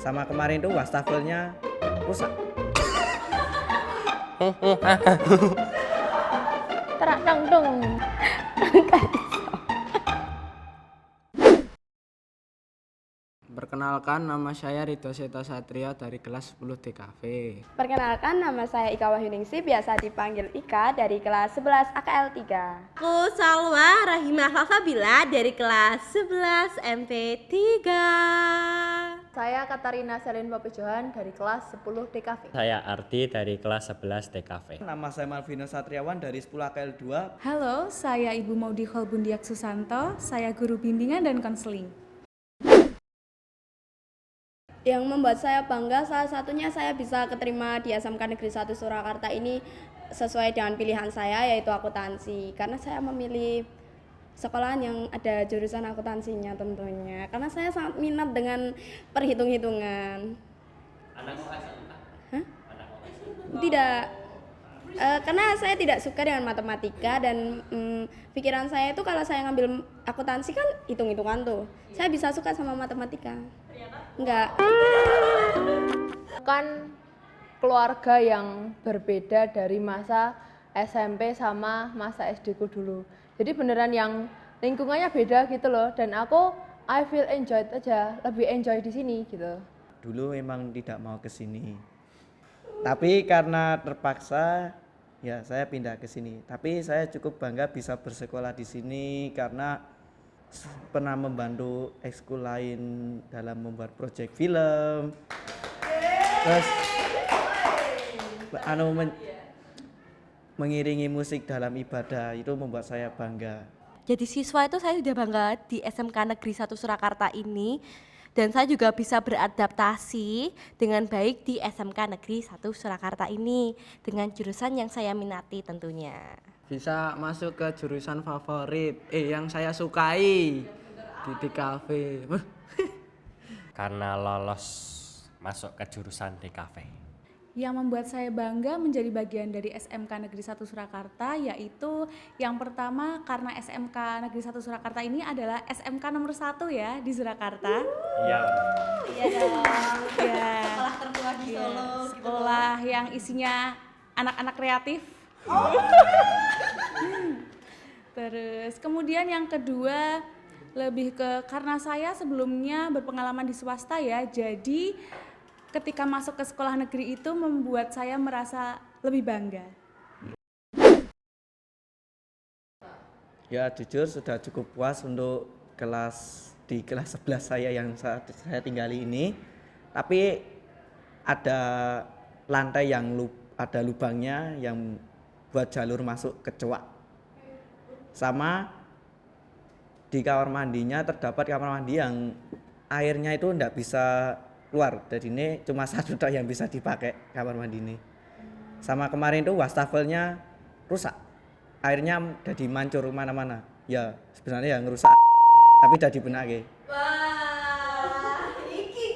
Sama kemarin tuh wastafelnya rusak. Terak dong dong. Perkenalkan, nama saya Ridho Seto Satrio dari kelas 10 DKV. Perkenalkan, nama saya Ika Wahyuningsi, biasa dipanggil Ika dari kelas 11 AKL 3. Aku Salwa Rahimah Falsabila dari kelas 11 MP3. Saya Katarina Selin Papejohan dari kelas 10 DKV. Saya Ardi dari kelas 11 DKV. Nama saya Malvino Satriawan dari 10 AKL 2. Halo, saya Ibu Maudi Holbundiak Susanto, saya guru bimbingan dan konseling. Yang membuat saya bangga salah satunya saya bisa keterima di SMK Negeri 1 Surakarta ini sesuai dengan pilihan saya, yaitu akuntansi. Karena saya memilih sekolahan yang ada jurusan akuntansinya tentunya. Karena saya sangat minat dengan perhitung-hitungan. Anak SMK? Hah? Tidak. Karena saya tidak suka dengan matematika dan pikiran saya itu kalau saya ngambil akuntansi kan hitung-hitungan tuh. Saya bisa suka sama matematika. Enggak. Kan keluarga yang berbeda dari masa SMP sama masa SD ku dulu. Jadi beneran yang lingkungannya beda gitu loh, dan aku I feel enjoyed aja, lebih enjoy di sini gitu. Dulu memang tidak mau ke sini. Tapi karena terpaksa ya saya pindah ke sini. Tapi saya cukup bangga bisa bersekolah di sini karena pernah membantu ekskul lain dalam membuat proyek film. Terus mengiringi musik dalam ibadah itu membuat saya bangga. Jadi siswa itu saya sudah bangga di SMK Negeri 1 Surakarta ini. Dan saya juga bisa beradaptasi dengan baik di SMK Negeri 1 Surakarta ini dengan jurusan yang saya minati tentunya. Bisa masuk ke jurusan favorit, yang saya sukai di DKV. Karena lolos masuk ke jurusan DKV. Yang membuat saya bangga menjadi bagian dari SMK Negeri 1 Surakarta yaitu yang pertama karena SMK Negeri 1 Surakarta ini adalah SMK nomor 1 ya di Surakarta. Iya. Iya dong. Ya. Sekolah tertua di Solo. Sekolah yang isinya anak-anak kreatif. Terus kemudian yang kedua lebih ke karena saya sebelumnya berpengalaman di swasta ya, jadi ketika masuk ke sekolah negeri itu membuat saya merasa lebih bangga. Ya jujur sudah cukup puas untuk di kelas 11 saya yang saya tinggali ini. Tapi ada lantai yang ada lubangnya yang buat jalur masuk kecoak. Sama di kamar mandinya terdapat kamar mandi yang airnya itu enggak bisa keluar. Jadi ini cuma satu tok yang bisa dipakai kamar mandi ini. Sama kemarin tuh wastafelnya rusak. Airnya jadi mancur mana-mana. Ya sebenarnya yang rusak tapi udah dibenake. Wah, iki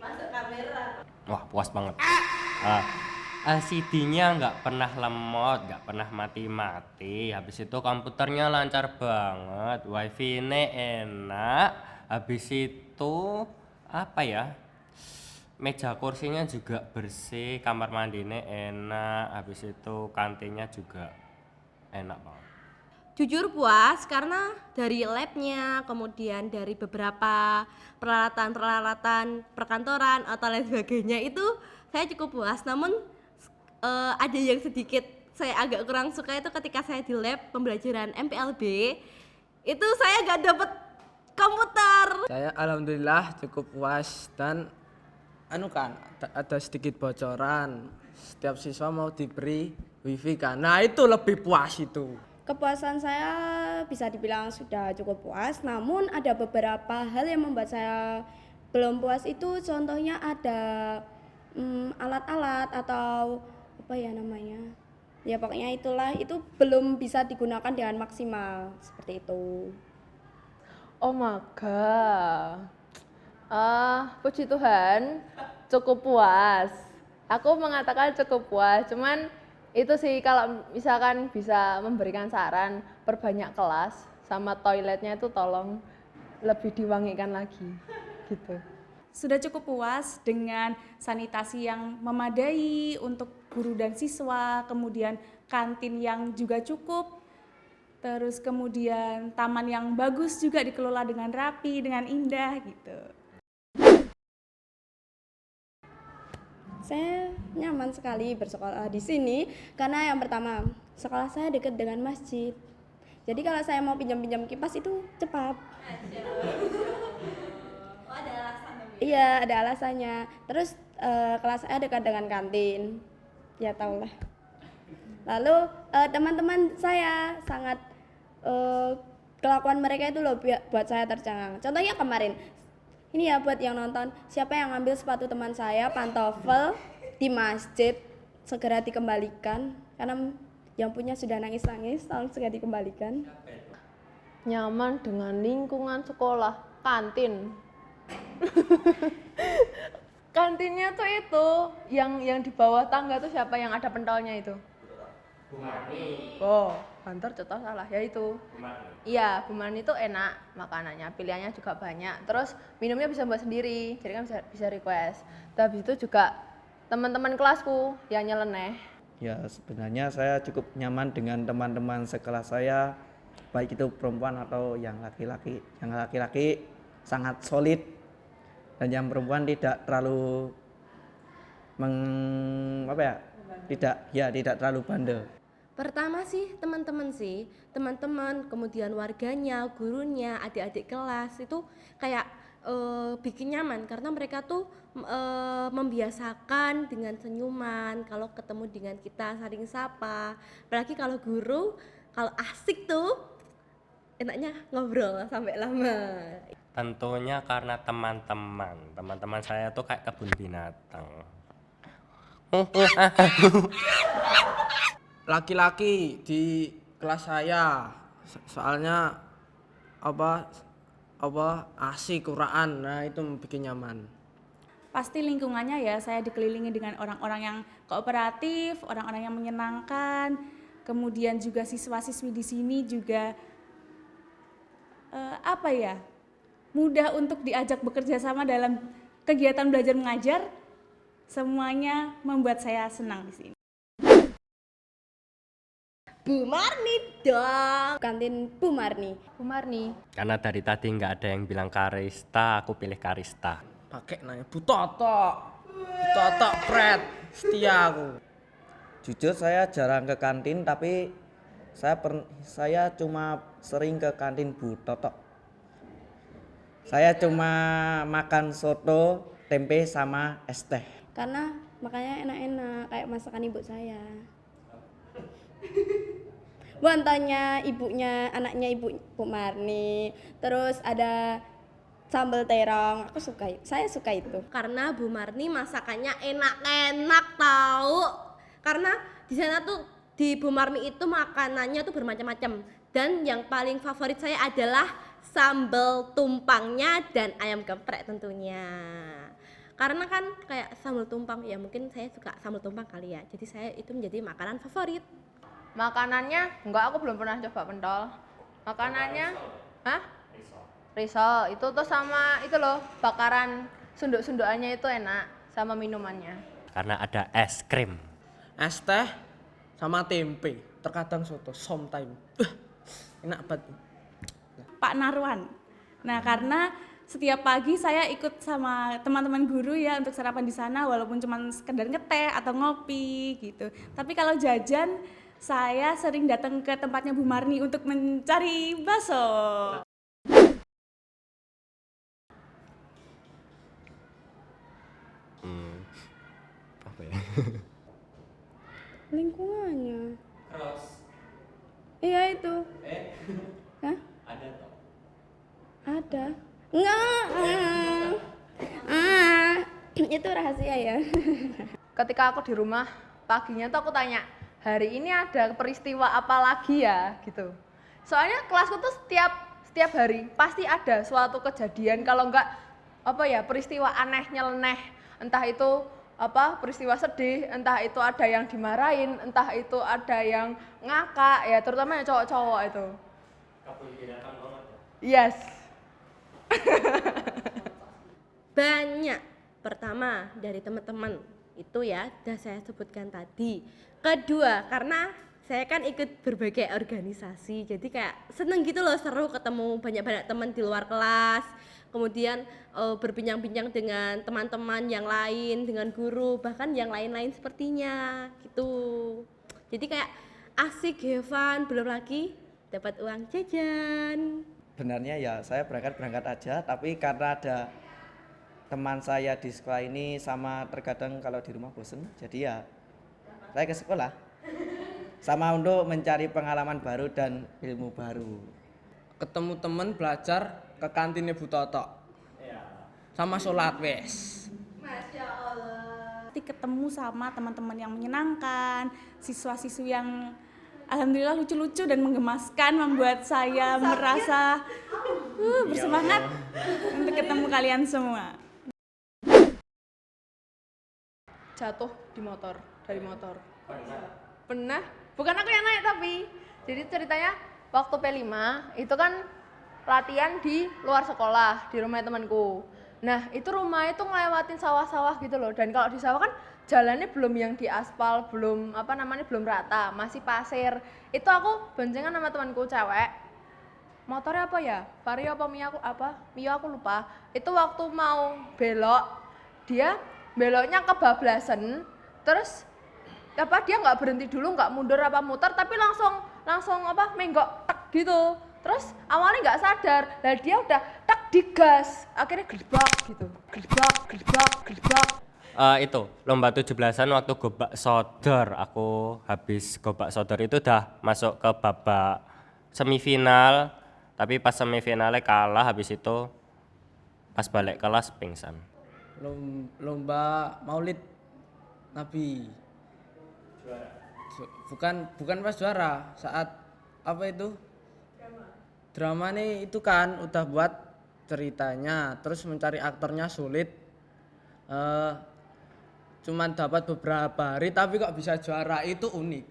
masuk kamera. Wah, puas banget. LCD-nya nggak pernah lemot, nggak pernah mati-mati. Habis itu komputernya lancar banget, wifi-nya enak. Habis itu apa ya? Meja kursinya juga bersih, kamar mandinya enak. Habis itu kantinnya juga enak banget. Jujur puas karena dari labnya, kemudian dari beberapa peralatan perkantoran atau lain sebagainya itu saya cukup puas. Namun ada yang sedikit saya agak kurang suka itu ketika saya di lab pembelajaran MPLB itu saya gak dapet komputer. Saya alhamdulillah cukup puas dan ada sedikit bocoran. Setiap siswa mau diberi wifi kan. Nah itu lebih puas itu. Kepuasan saya bisa dibilang sudah cukup puas, namun ada beberapa hal yang membuat saya belum puas itu, contohnya ada alat-alat atau apa ya namanya, ya pokoknya itulah, itu belum bisa digunakan dengan maksimal seperti itu. Oh my god. Puji Tuhan, cukup puas. Aku mengatakan cukup puas, cuman itu sih kalau misalkan bisa memberikan saran, perbanyak kelas sama toiletnya itu tolong lebih diwangikan lagi gitu. sudah cukup puas dengan sanitasi yang memadai untuk guru dan siswa, kemudian kantin yang juga cukup, terus kemudian taman yang bagus juga dikelola dengan rapi, dengan indah gitu. Saya nyaman sekali bersekolah di sini karena yang pertama, sekolah saya dekat dengan masjid. Jadi kalau saya mau pinjam-pinjam kipas itu cepat. Iya, ada alasannya. Terus kelas saya dekat dengan kantin. Ya tahulah. Lalu teman-teman saya sangat kelakuan mereka itu loh buat saya tercengang. Contohnya kemarin, ini ya buat yang nonton, siapa yang ngambil sepatu teman saya, pantofel di masjid, segera dikembalikan. Karena yang punya sudah nangis-nangis, tolong segera dikembalikan. Nyaman dengan lingkungan sekolah, kantin. Kantinnya tuh itu yang di bawah tangga tuh siapa yang ada pentolnya itu? Oh, kantor contoh salah ya itu. Iya, Bu Marni itu enak makanannya, pilihannya juga banyak. Terus minumnya bisa buat sendiri, jadi kan bisa request. Tapi itu juga teman-teman kelasku yang nyeleneh. Ya sebenarnya saya cukup nyaman dengan teman-teman sekelas saya, baik itu perempuan atau yang laki-laki. Yang laki-laki sangat solid dan yang perempuan tidak terlalu tidak terlalu bandel. Pertama sih teman-teman, kemudian warganya, gurunya, adik-adik kelas itu kayak bikin nyaman karena mereka tuh membiasakan dengan senyuman, kalau ketemu dengan kita saling sapa. Apalagi kalau guru, kalau asik tuh enaknya ngobrol sampai lama. Tentunya karena teman-teman saya tuh kayak kebun binatang. Laki-laki di kelas saya, soalnya apa asik Quran, nah itu bikin nyaman. Pasti lingkungannya ya, saya dikelilingi dengan orang-orang yang kooperatif, orang-orang yang menyenangkan. Kemudian juga siswa-siswi di sini juga mudah untuk diajak bekerja sama dalam kegiatan belajar mengajar. Semuanya membuat saya senang di sini. Bu Marni dong. Kantin Bu Marni. Bu Marni. Karena dari tadi nggak ada yang bilang Karista, aku pilih Karista. Pakai nanya Bu Toto Fred, setia aku. Jujur saya jarang ke kantin, tapi saya cuma sering ke kantin Bu Toto. Saya cuma makan soto, tempe sama es teh. Karena makanya enak-enak kayak masakan ibu saya. Buantannya ibunya, anaknya ibu Bu Marni. Terus ada sambal terong, saya suka itu. Karena Bu Marni masakannya enak-enak tahu. Karena di sana tuh di Bu Marni itu makanannya tuh bermacam-macam. Dan yang paling favorit saya adalah sambal tumpangnya dan ayam geprek tentunya. Karena kan kayak sambal tumpang, ya mungkin saya suka sambal tumpang kali ya. Jadi saya itu menjadi makanan favorit. Makanannya enggak, aku belum pernah coba pentol. Makanannya risol itu tuh sama itu loh, bakaran sunduk-sundukannya itu enak, sama minumannya. Karena ada es krim. Es teh sama tempe, terkadang soto, sometimes. Enak banget. Pak Narwan. Nah, karena setiap pagi saya ikut sama teman-teman guru ya untuk sarapan di sana, walaupun cuma sekedar ngeteh atau ngopi gitu. Tapi kalau jajan, saya sering datang ke tempatnya Bu Marni untuk mencari bakso. Apa ya? Lingkungannya. Iya itu. Hah? Ada toh. Ada. Enggak. Itu rahasia ya. Ketika aku di rumah, paginya tuh aku tanya, hari ini ada peristiwa apa lagi ya gitu. Soalnya kelasku tuh setiap hari pasti ada suatu kejadian, kalau enggak peristiwa aneh nyeleneh, entah itu peristiwa sedih, entah itu ada yang dimarahin, entah itu ada yang ngakak ya, terutama yang cowok-cowok itu. Yes. banyak. Pertama dari teman-teman itu ya udah saya sebutkan tadi. Kedua karena saya kan ikut berbagai organisasi, jadi kayak seneng gitu loh, seru ketemu banyak-banyak teman di luar kelas. Kemudian berbincang-bincang dengan teman-teman yang lain, dengan guru, bahkan yang lain-lain sepertinya gitu. Jadi kayak asik, have fun, belum lagi dapat uang jajan. Sebenarnya ya saya berangkat aja, tapi karena ada teman saya di sekolah ini sama terkadang kalau di rumah bosen, jadi ya saya ke sekolah sama untuk mencari pengalaman baru dan ilmu baru. Ketemu temen, belajar, ke kantin Ibu Toto. Sama sholat wes. Nanti ketemu sama teman-teman yang menyenangkan, siswa-siswi yang alhamdulillah lucu-lucu dan menggemaskan, membuat saya merasa bersemangat untuk ketemu kalian semua. Jatuh dari motor. Pernah, bukan aku yang naik tapi. Jadi ceritanya waktu P5 itu kan latihan di luar sekolah, di rumah temanku. Nah, itu rumah itu ngelewatin sawah-sawah gitu loh. Dan kalau di sawah kan jalannya belum yang di aspal, belum belum rata, masih pasir. Itu aku boncengan sama temanku cewek. Motornya apa ya? Vario apa Mio aku lupa. Itu waktu mau belok, dia beloknya kebablasan. Terus dia nggak berhenti dulu, nggak mundur apa muter, tapi langsung menggok tek gitu. Terus awalnya nggak sadar, lah dia udah tek digas, akhirnya gelibak gitu, gelibak. Itu lomba 17-an waktu gobak sodor, aku habis gobak sodor itu udah masuk ke babak semifinal, tapi pas semifinalnya kalah, habis itu pas balik kelas pingsan. Lomba Maulid Nabi. Bukan pas juara, saat apa itu? Drama nih itu kan udah buat ceritanya, terus mencari aktornya sulit. Cuman dapat beberapa hari tapi kok bisa juara, itu unik.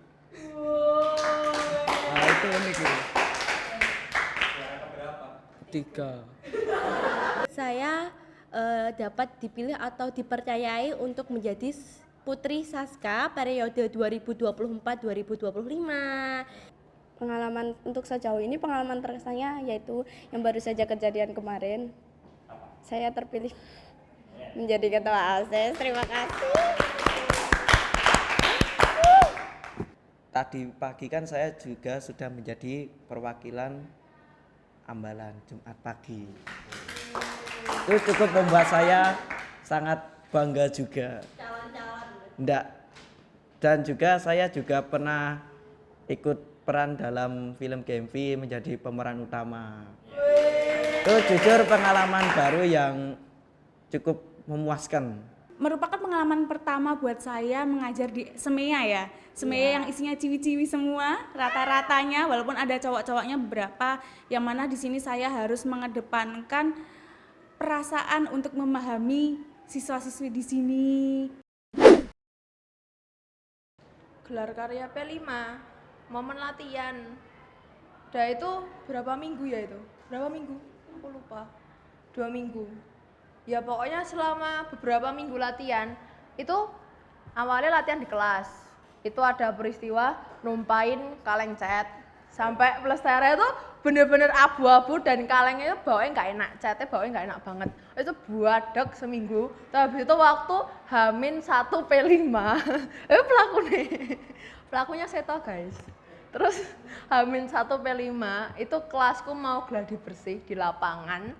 Nah, itu unik itu. Juara keberapa? 3. Saya dapat dipilih atau dipercayai untuk menjadi Putri Saska periode 2024-2025. Pengalaman untuk sejauh ini, pengalaman terkesannya yaitu yang baru saja kejadian kemarin. Saya terpilih menjadi ketua OSIS. Terima kasih. Tadi pagi kan saya juga sudah menjadi perwakilan Ambalan Jumat pagi. Itu cukup membuat saya sangat bangga juga. Enggak. Dan juga saya juga pernah ikut peran dalam film Gempi menjadi pemeran utama. Itu jujur pengalaman baru yang cukup memuaskan. Merupakan pengalaman pertama buat saya mengajar di Semea ya. Semea yang isinya ciwi-ciwi semua, rata-ratanya, walaupun ada cowok-cowoknya beberapa, yang mana di sini saya harus mengedepankan perasaan untuk memahami siswa-siswi di sini. Gelar karya P5, momen latihan. Udah itu berapa minggu ya itu? Berapa minggu? Aku lupa. 2 minggu. Ya pokoknya selama beberapa minggu latihan, itu awalnya latihan di kelas. Itu ada peristiwa numpain kaleng cat. Sampai plesternya itu bener-bener abu-abu dan kalengnya itu baunya nggak enak, catnya baunya nggak enak banget. Itu buadek seminggu. Terus habis itu waktu H-1 P5, pelakunya Seto guys. Terus H-1 P5 itu kelasku mau gladi bersih di lapangan,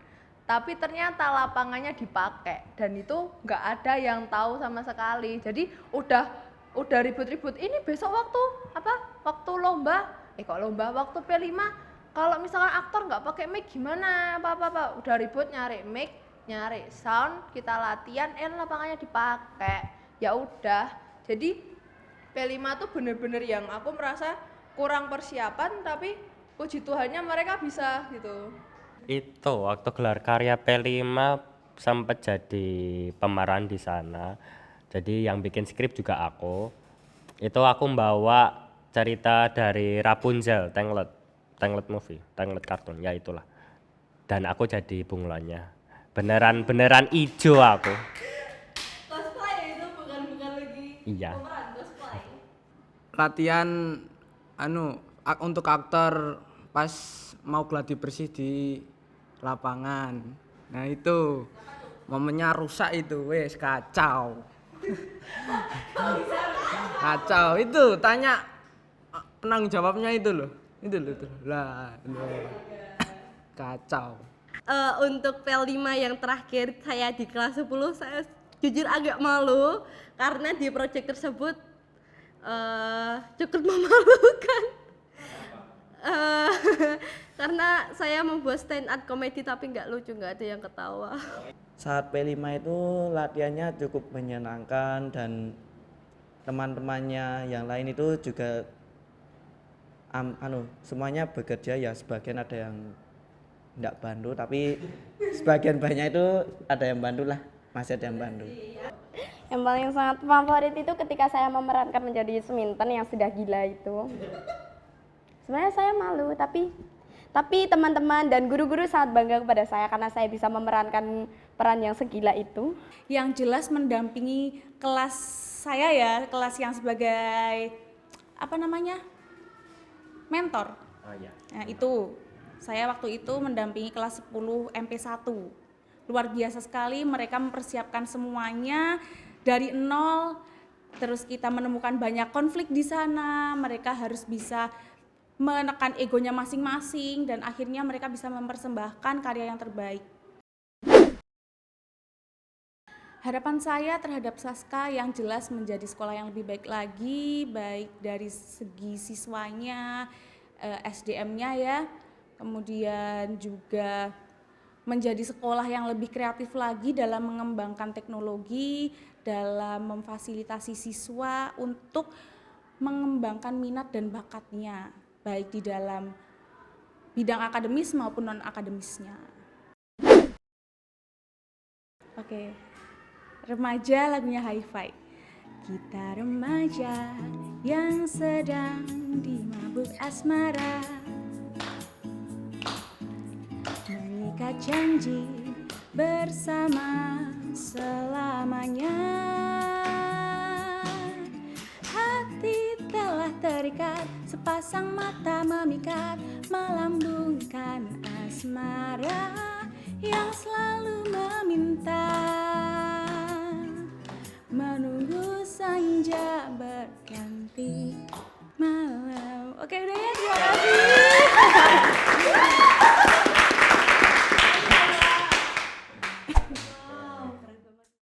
tapi ternyata lapangannya dipakai dan itu nggak ada yang tahu sama sekali. Jadi udah ribut-ribut. Ini besok waktu lomba. Waktu P5 kalau misalkan aktor nggak pakai mic gimana? Apa udah ribut nyari mic, nyari sound, kita latihan, lapangannya dipakai. Ya udah. Jadi P5 tuh bener-bener yang aku merasa kurang persiapan, tapi puji Tuhannya mereka bisa gitu. Itu waktu gelar karya P5 sempat jadi pemeran di sana. Jadi yang bikin skrip juga aku. Itu aku membawa cerita dari Rapunzel, Tangled movie, Tangled kartun, ya itulah. Dan aku jadi bunglonnya. Beneran ijo aku. Cosplay itu bukan lagi Iya. pemeran cosplay. Latihan untuk aktor pas mau gladi bersih di lapangan. Nah itu momennya rusak itu, wes kacau. Kacau itu, tanya penanggung jawabnya itu loh. Itu loh. Lah. Kacau. Untuk PL5 yang terakhir saya di kelas 10, saya jujur agak malu karena di proyek tersebut cukup memalukan. Karena saya membuat stand up komedi tapi nggak lucu, nggak ada yang ketawa. Saat P5 itu latihannya cukup menyenangkan dan teman-temannya yang lain itu juga semuanya bekerja ya, sebagian ada yang enggak bantu tapi sebagian banyak itu ada yang bantu lah, masih ada yang bantu. Yang paling sangat favorit itu ketika saya memerankan menjadi Suminten yang sudah gila itu. Sebenarnya saya malu, tapi teman-teman dan guru-guru sangat bangga kepada saya karena saya bisa memerankan peran yang segila itu. Yang jelas mendampingi kelas saya ya, kelas yang sebagai mentor. Nah itu, saya waktu itu mendampingi kelas 10 MP1. Luar biasa sekali, mereka mempersiapkan semuanya dari nol. Terus kita menemukan banyak konflik di sana, mereka harus bisa menekan egonya masing-masing dan akhirnya mereka bisa mempersembahkan karya yang terbaik. Harapan saya terhadap Saska yang jelas menjadi sekolah yang lebih baik lagi, baik dari segi siswanya, SDM-nya ya, kemudian juga menjadi sekolah yang lebih kreatif lagi dalam mengembangkan teknologi, dalam memfasilitasi siswa untuk mengembangkan minat dan bakatnya, baik di dalam bidang akademis maupun non-akademisnya. Oke, remaja lagunya Hi-Fi. Kita remaja yang sedang dimabuk asmara, mengikat janji bersama selamanya. Hati telah terikat, sepasang mata memikat, melambungkan asmara yang selalu meminta, menunggu senja berganti malam. Oke udah ya, terima kasih.